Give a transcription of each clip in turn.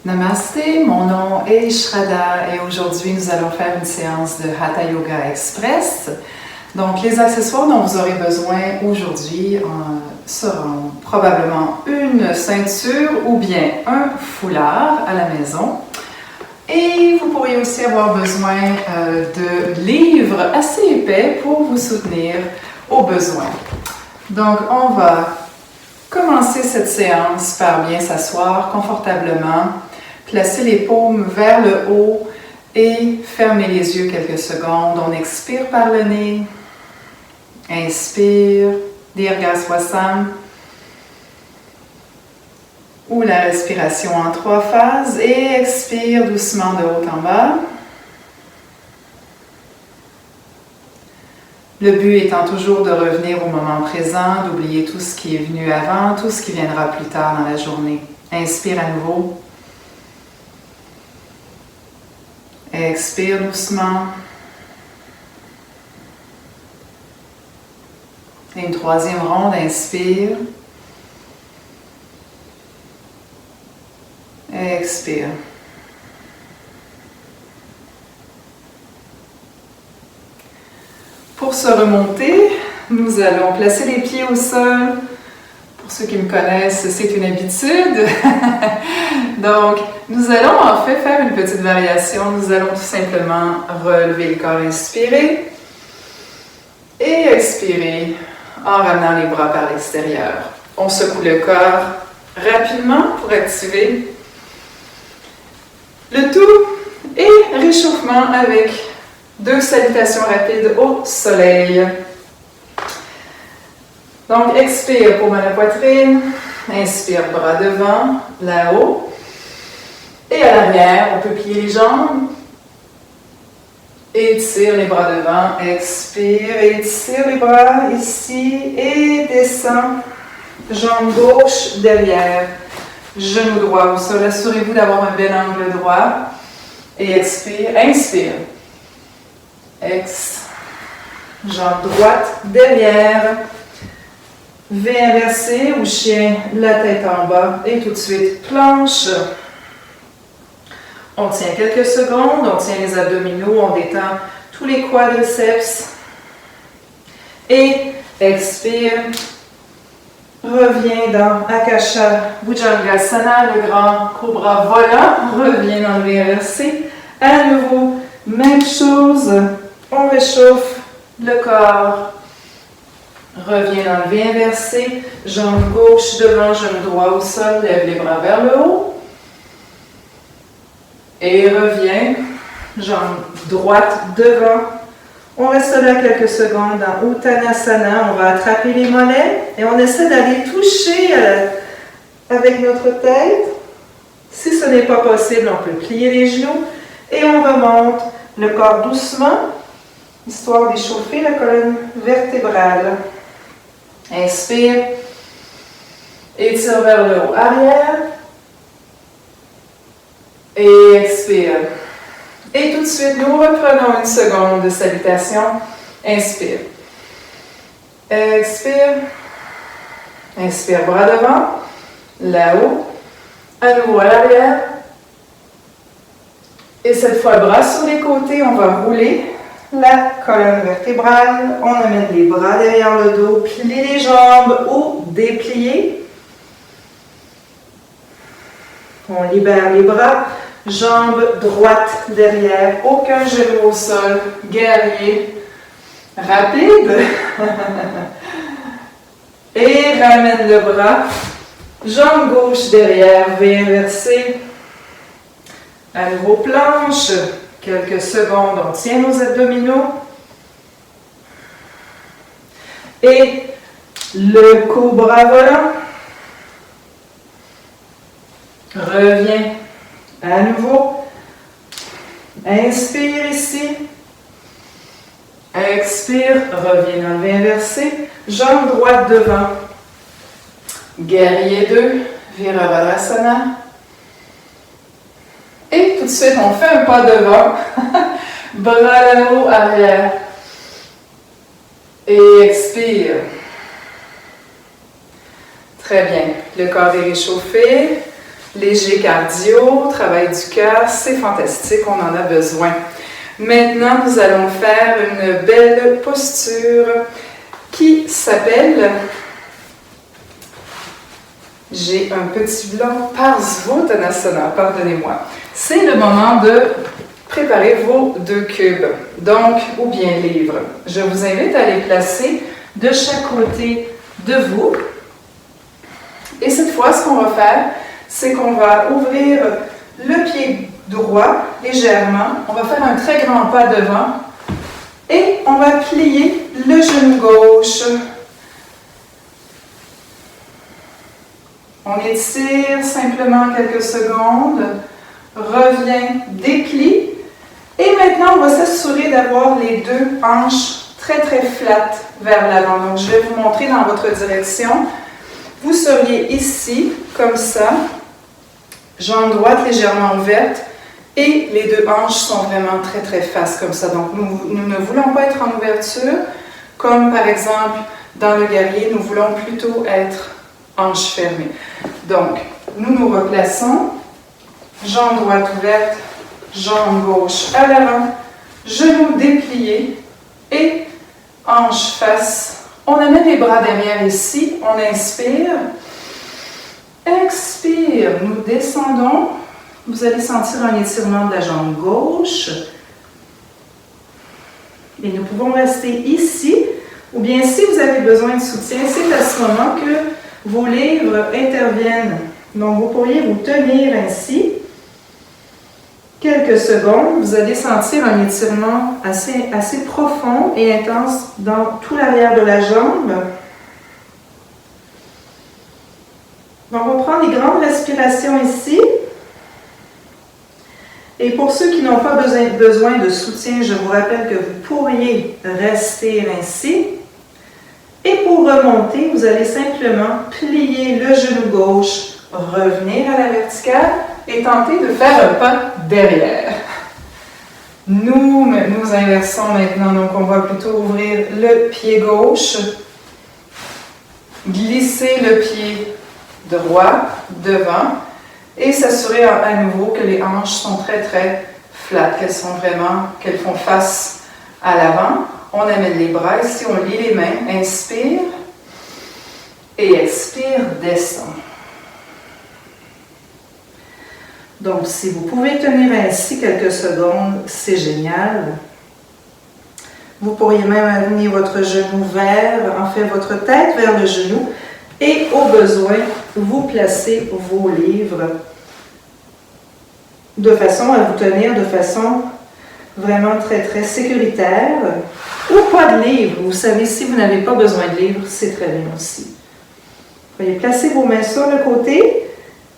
Namasté, mon nom est Shraddha et aujourd'hui nous allons faire une séance de Hatha Yoga Express. Donc les accessoires dont vous aurez besoin aujourd'hui seront probablement une ceinture ou bien un foulard à la maison. Et vous pourriez aussi avoir besoin de livres assez épais pour vous soutenir au besoin. Donc on va commencer cette séance par bien s'asseoir confortablement. Placez les paumes vers le haut et fermez les yeux quelques secondes. On expire par le nez. Inspire, Dirghaswasana, ou la respiration en 3 phases. Et expire doucement de haut en bas. Le but étant toujours de revenir au moment présent, d'oublier tout ce qui est venu avant, tout ce qui viendra plus tard dans la journée. Inspire à nouveau. Expire doucement. Et une troisième ronde, inspire. Expire. Pour se remonter, nous allons placer les pieds au sol. Pour ceux qui me connaissent, c'est une habitude. Donc, nous allons en fait faire une petite variation. Nous allons tout simplement relever le corps, inspirer et expirer en ramenant les bras par l'extérieur. On secoue le corps rapidement pour activer le tout et réchauffement avec 2 salutations rapides au soleil. Donc, expire, paume à la poitrine. Inspire, bras devant, là-haut. Et à l'arrière, on peut plier les jambes. Étire les bras devant. Expire, étire les bras ici. Et descend. Jambe gauche derrière. Genou droit au sol. Assurez-vous d'avoir un bel angle droit. Et expire. Inspire. Jambe droite derrière. V inversé ou chien, la tête en bas. Et tout de suite, planche. On tient quelques secondes. On tient les abdominaux. On détend tous les quadriceps. Et expire. Reviens dans Akasha Bhujangasana, le grand cobra volant. Reviens dans le V inversé. À nouveau, même chose. On réchauffe le corps. Reviens dans le V inversé. Jambe gauche devant, genou droit au sol. Lève les bras vers le haut. Et reviens. Jambe droite devant. On reste là quelques secondes dans Uttanasana. On va attraper les mollets et on essaie d'aller toucher avec notre tête. Si ce n'est pas possible, on peut plier les genoux et on remonte le corps doucement, histoire d'échauffer la colonne vertébrale. Inspire. Étire vers le haut. Arrière. Et expire. Et tout de suite, nous reprenons une seconde de salutation. Inspire. Expire. Inspire, bras devant. Là-haut. À nouveau à l'arrière. Et cette fois, bras sur les côtés. On va rouler la colonne vertébrale. On amène les bras derrière le dos. Plier les jambes ou déplier. On libère les bras. Jambe droite derrière, aucun genou au sol, guerrier, rapide. Et ramène le bras, jambe gauche derrière, V inversé. À nouveau planche, quelques secondes, on tient nos abdominaux. Et le cobra volant. Reviens. À nouveau, inspire ici, expire, reviens dans le V inversé, jambe droite devant, guerrier 2, Virabhadrasana, et tout de suite on fait un pas devant, bras là-haut, arrière, et expire. Très bien, le corps est réchauffé. léger cardio, travail du cœur, c'est fantastique, on en a besoin. Maintenant, nous allons faire une belle posture qui s'appelle, j'ai un petit blanc, Parsvottanasana, pardonnez-moi. C'est le moment de préparer vos 2 cubes, donc, ou bien livres. Je vous invite à les placer de chaque côté de vous. Et cette fois, ce qu'on va faire, c'est qu'on va ouvrir le pied droit légèrement. On va faire un très grand pas devant et on va plier le genou gauche. On étire simplement quelques secondes, revient, déplie. Et maintenant, on va s'assurer d'avoir les 2 hanches très très flattes vers l'avant. Donc, je vais vous montrer dans votre direction. Vous seriez ici, comme ça, jambe droite légèrement ouverte et les 2 hanches sont vraiment très très faces comme ça. Donc, nous ne voulons pas être en ouverture, comme par exemple dans le guerrier, nous voulons plutôt être hanches fermées. Donc, nous nous replaçons, jambe droite ouverte, jambe gauche à l'avant, genoux dépliés et hanches face. On amène les bras derrière ici, on inspire, expire, nous descendons. Vous allez sentir un étirement de la jambe gauche. Et nous pouvons rester ici, ou bien si vous avez besoin de soutien, c'est à ce moment que vos livres interviennent. Donc, vous pourriez vous tenir ainsi. Quelques secondes, vous allez sentir un étirement assez profond et intense dans tout l'arrière de la jambe. Donc, on prend des grandes respirations ici. Et pour ceux qui n'ont pas besoin de soutien, je vous rappelle que vous pourriez rester ainsi. Et pour remonter, vous allez simplement plier le genou gauche, revenir à la verticale et tenter de faire un pas derrière. Nous inversons maintenant, donc on va plutôt ouvrir le pied gauche, glisser le pied droit devant et s'assurer à nouveau que les hanches sont très très flattes, qu'elles font face à l'avant. On amène les bras ici, on lie les mains, inspire et expire, descend. Donc, si vous pouvez tenir ainsi quelques secondes, c'est génial. Vous pourriez même amener votre genou votre tête vers le genou et au besoin, vous placez vos livres de façon à vous tenir de façon vraiment très très sécuritaire. Ou pas de livre. Vous savez, si vous n'avez pas besoin de livre, c'est très bien aussi. Vous pouvez placer vos mains sur le côté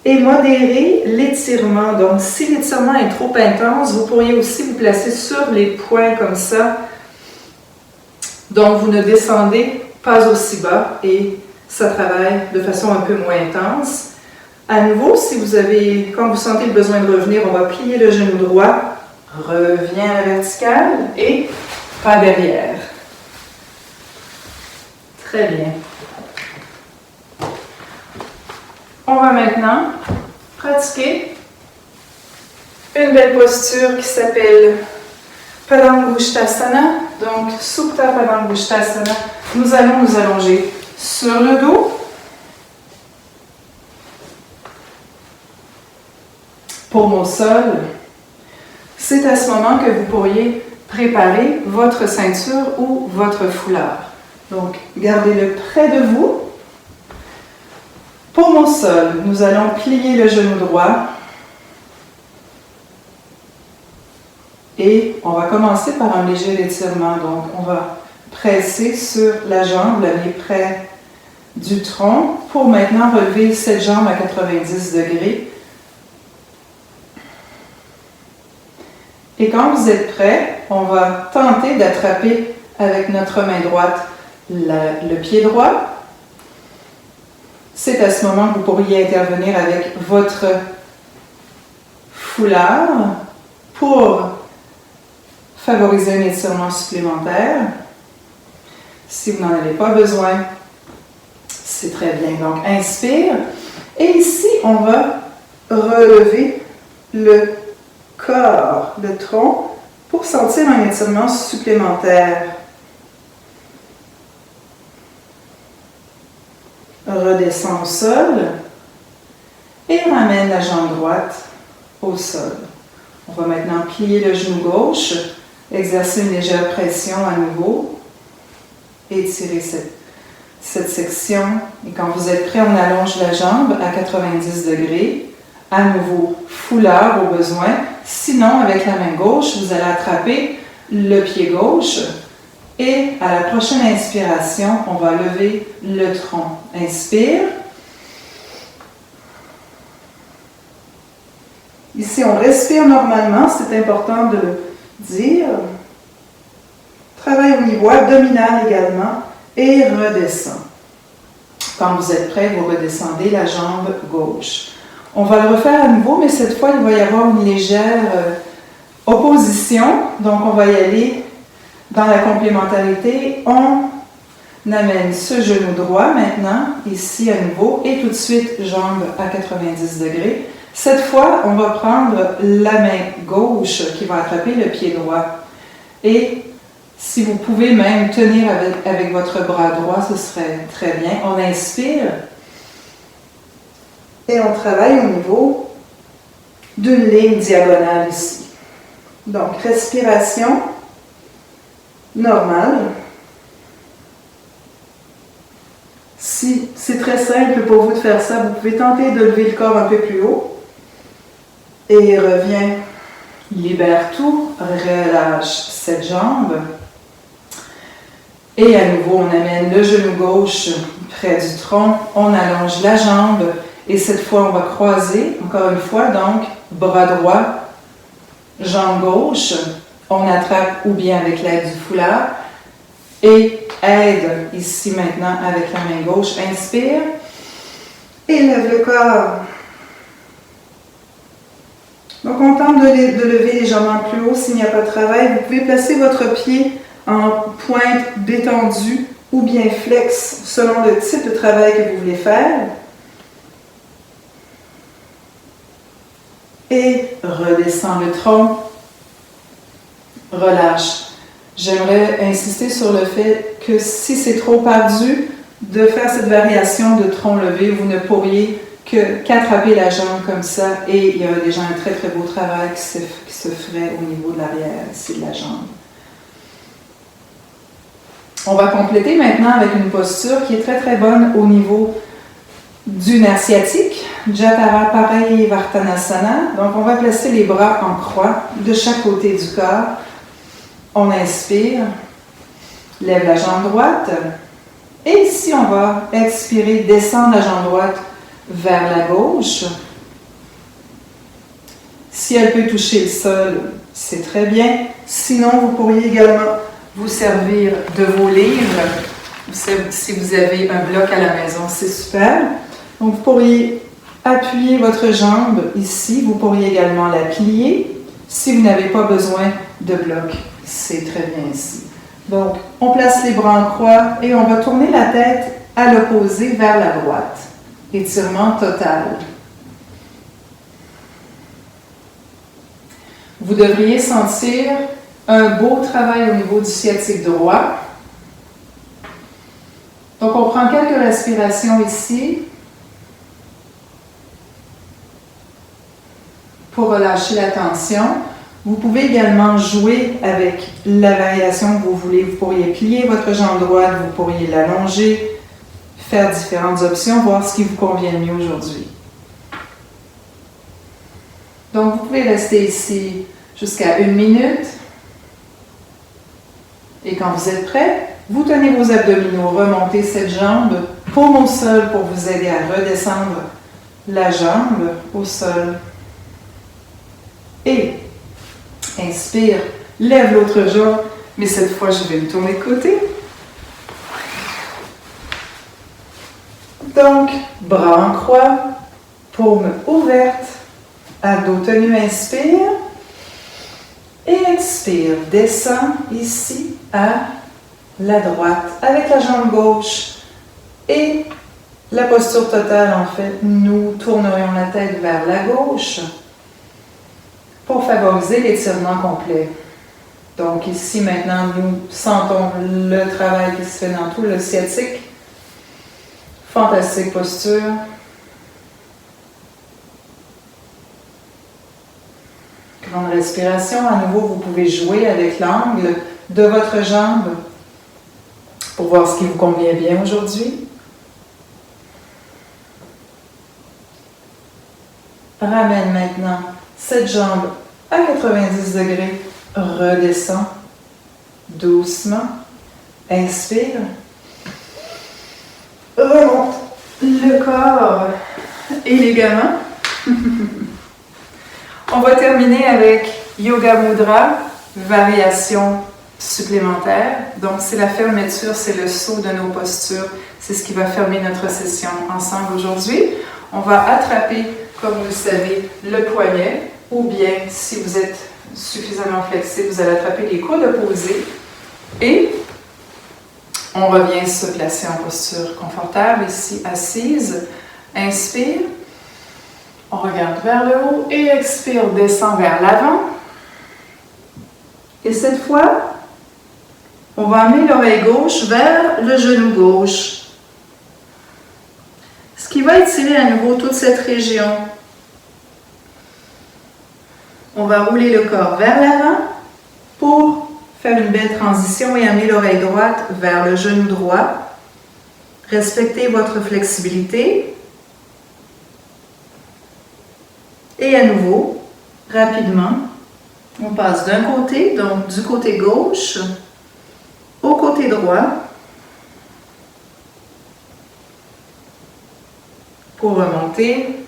et modérer l'étirement. Donc, si l'étirement est trop intense, vous pourriez aussi vous placer sur les poings comme ça. Donc, vous ne descendez pas aussi bas et ça travaille de façon un peu moins intense. À nouveau, quand vous sentez le besoin de revenir, on va plier le genou droit, revient à la verticale et pas derrière. Très bien. On va maintenant pratiquer une belle posture qui s'appelle Padangusthasana. Donc, Supta Padangusthasana. Nous allons nous allonger sur le dos. Paume au sol. C'est à ce moment que vous pourriez préparer votre ceinture ou votre foulard. Donc, gardez-le près de vous. Paume au sol, nous allons plier le genou droit. Et on va commencer par un léger étirement. Donc, on va presser sur la jambe, l'amener près du tronc pour maintenant relever cette jambe à 90 degrés. Et quand vous êtes prêt, on va tenter d'attraper avec notre main droite le pied droit. C'est à ce moment que vous pourriez intervenir avec votre foulard pour favoriser un étirement supplémentaire. Si vous n'en avez pas besoin, c'est très bien. Donc, inspire. Et ici, on va relever le corps, le tronc, pour sentir un étirement supplémentaire. Redescends au sol et ramène la jambe droite au sol. On va maintenant plier le genou gauche, exercer une légère pression à nouveau, étirer cette section. Et quand vous êtes prêt, on allonge la jambe à 90 degrés. À nouveau, foulard au besoin. Sinon, avec la main gauche, vous allez attraper le pied gauche et à la prochaine inspiration, on va lever le tronc. Inspire. Ici, on respire normalement, c'est important de le dire. Travaille au niveau abdominal également et redescend. Quand vous êtes prêt, vous redescendez la jambe gauche. On va le refaire à nouveau, mais cette fois, il va y avoir une légère opposition. Donc, on va y aller dans la complémentarité. On amène ce genou droit maintenant, ici à nouveau, et tout de suite, jambe à 90 degrés. Cette fois, on va prendre la main gauche qui va attraper le pied droit. Et si vous pouvez même tenir avec votre bras droit, ce serait très bien. On inspire. Et on travaille au niveau d'une ligne diagonale ici. Donc, respiration normale. Si c'est très simple pour vous de faire ça, vous pouvez tenter de lever le corps un peu plus haut. Et reviens, libère tout, relâche cette jambe. Et à nouveau, on amène le genou gauche près du tronc, on allonge la jambe. Et cette fois, on va croiser, encore une fois, donc, bras droit, jambe gauche. On attrape ou bien avec l'aide du foulard. Et aide ici maintenant avec la main gauche. Inspire. Et lève le corps. Donc, on tente de lever légèrement plus haut s'il n'y a pas de travail. Vous pouvez placer votre pied en pointe détendue ou bien flex selon le type de travail que vous voulez faire. Et redescends le tronc. Relâche. J'aimerais insister sur le fait que si c'est trop ardu de faire cette variation de tronc levé, vous ne pourriez qu'attraper la jambe comme ça et il y a déjà un très très beau travail qui se ferait au niveau de l'arrière ici de la jambe. On va compléter maintenant avec une posture qui est très très bonne au niveau du nerf sciatique, Jataraparayvartanasana. Donc on va placer les bras en croix de chaque côté du corps. On inspire, lève la jambe droite et ici on va expirer, descendre la jambe droite vers la gauche. Si elle peut toucher le sol, c'est très bien. Sinon, vous pourriez également vous servir de vos livres. Si vous avez un bloc à la maison, c'est super. Donc, vous pourriez appuyer votre jambe ici. Vous pourriez également la plier. Si vous n'avez pas besoin de bloc, c'est très bien ici. Donc, on place les bras en croix et on va tourner la tête à l'opposé vers la droite. Étirement total. Vous devriez sentir un beau travail au niveau du sciatique droit. Donc, on prend quelques respirations ici pour relâcher la tension. Vous pouvez également jouer avec la variation que vous voulez. Vous pourriez plier votre jambe droite, vous pourriez l'allonger, faire différentes options, voir ce qui vous convient le mieux aujourd'hui. Donc, vous pouvez rester ici jusqu'à 1 minute. Et quand vous êtes prêt, vous tenez vos abdominaux, remontez cette jambe, paume au sol pour vous aider à redescendre la jambe au sol. Et inspire, lève l'autre jambe, mais cette fois, je vais me tourner de côté. Donc, bras en croix, paume ouverte, abdos tenus, inspire. Et expire, descends ici à la droite avec la jambe gauche et la posture totale, en fait, nous tournerions la tête vers la gauche pour favoriser l'étirement complet. Donc ici, maintenant, nous sentons le travail qui se fait dans tout le sciatique. Fantastique posture. Grande respiration. À nouveau, vous pouvez jouer avec l'angle de votre jambe pour voir ce qui vous convient bien aujourd'hui. Ramène maintenant cette jambe à 90 degrés. Redescend doucement. Inspire. Remonte le corps élégamment. On va terminer avec Yoga Mudra, variation supplémentaire. Donc, c'est la fermeture, c'est le saut de nos postures. C'est ce qui va fermer notre session ensemble aujourd'hui. On va attraper, comme vous le savez, le poignet, ou bien, si vous êtes suffisamment flexible, vous allez attraper les coudes opposés et on revient se placer en posture confortable, ici assise. Inspire, on regarde vers le haut et expire, descend vers l'avant. Et cette fois, on va amener l'oreille gauche vers le genou gauche. Ce qui va étirer à nouveau toute cette région. On va rouler le corps vers l'avant pour faire une belle transition et amener l'oreille droite vers le genou droit. Respectez votre flexibilité. Et à nouveau, rapidement, on passe d'un côté, donc du côté gauche, au côté droit, pour remonter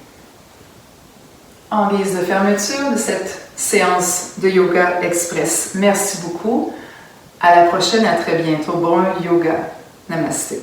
en guise de fermeture de cette séance de Yoga Express. Merci beaucoup. À la prochaine, à très bientôt. Bon yoga. Namasté.